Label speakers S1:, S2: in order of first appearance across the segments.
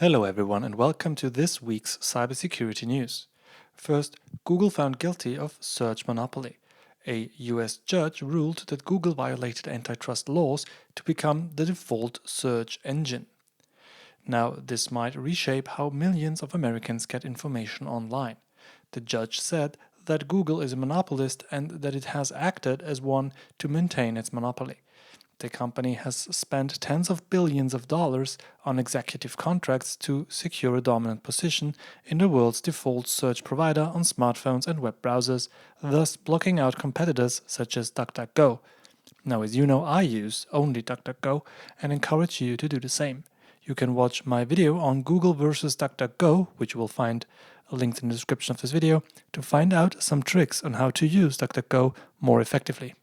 S1: Hello everyone and welcome to this week's cybersecurity news. First, Google found guilty of search monopoly. A US judge ruled that Google violated antitrust laws to become the default search engine. Now, this might reshape how millions of Americans get information online. The judge said that Google is a monopolist and that it has acted as one to maintain its monopoly. The company has spent tens of billions of dollars on executive contracts to secure a dominant position in the world's default search provider on smartphones and web browsers, thus blocking out competitors such as DuckDuckGo. Now, as you know, I use only DuckDuckGo and encourage you to do the same. You can watch my video on Google versus DuckDuckGo, which you will find linked in the description of this video, to find out some tricks on how to use DuckDuckGo more effectively.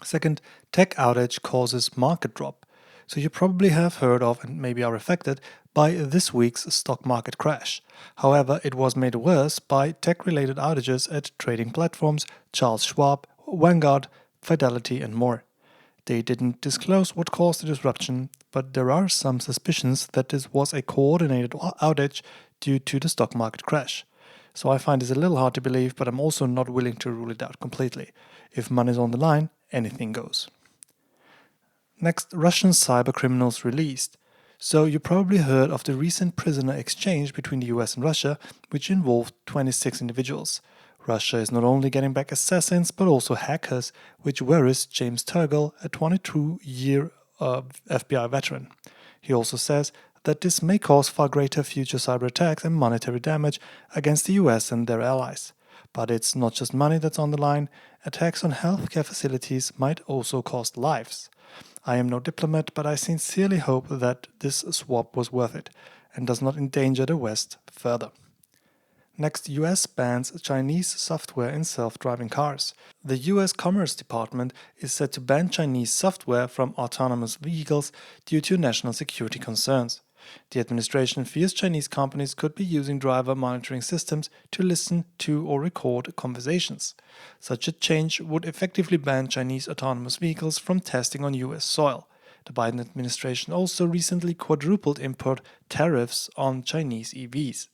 S1: Second, tech outage causes market drop. So you probably have heard of and maybe are affected by this week's stock market crash. However, it was made worse by tech-related outages at trading platforms Charles Schwab, Vanguard, Fidelity and more. They didn't disclose what caused the disruption, but there are some suspicions that this was a coordinated outage due to the stock market crash. So I find this a little hard to believe, but I'm also not willing to rule it out completely. If money's on the line, anything goes. Next, Russian cybercriminals released. So you probably heard of the recent prisoner exchange between the US and Russia, which involved 26 individuals. Russia is not only getting back assassins, but also hackers, which worries James Turgel, a 22-year FBI veteran. He also says that this may cause far greater future cyber attacks and monetary damage against the US and their allies. But it's not just money that's on the line. Attacks on healthcare facilities might also cost lives. I am no diplomat, but I sincerely hope that this swap was worth it and does not endanger the West further. Next, US bans Chinese software in self-driving cars. The US Commerce Department is set to ban Chinese software from autonomous vehicles due to national security concerns. The administration fears Chinese companies could be using driver monitoring systems to listen to or record conversations. Such a change would effectively ban Chinese autonomous vehicles from testing on US soil. The Biden administration also recently quadrupled import tariffs on Chinese EVs.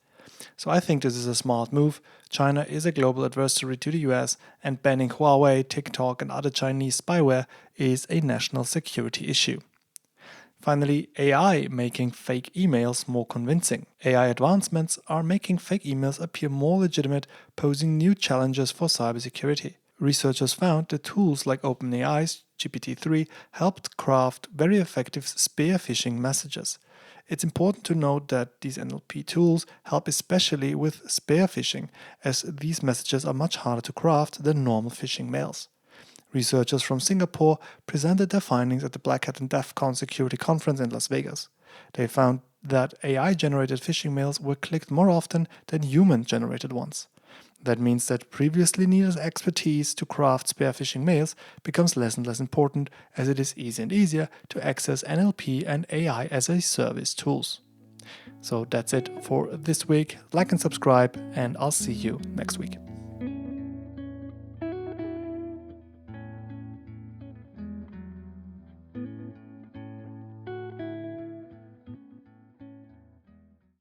S1: So I think this is a smart move. China is a global adversary to the US, and banning Huawei, TikTok and other Chinese spyware is a national security issue. Finally, AI making fake emails more convincing. AI advancements are making fake emails appear more legitimate, posing new challenges for cybersecurity. Researchers found that tools like OpenAI's GPT-3 helped craft very effective spear phishing messages. It's important to note that these NLP tools help especially with spear phishing, as these messages are much harder to craft than normal phishing mails. Researchers from Singapore presented their findings at the Black Hat and DEF CON security conference in Las Vegas. They found that AI-generated phishing mails were clicked more often than human-generated ones. That means that previously needed expertise to craft spear phishing mails becomes less and less important, as it is easier and easier to access NLP and AI as a service tools. So that's it for this week. Like and subscribe, and I'll see you next week.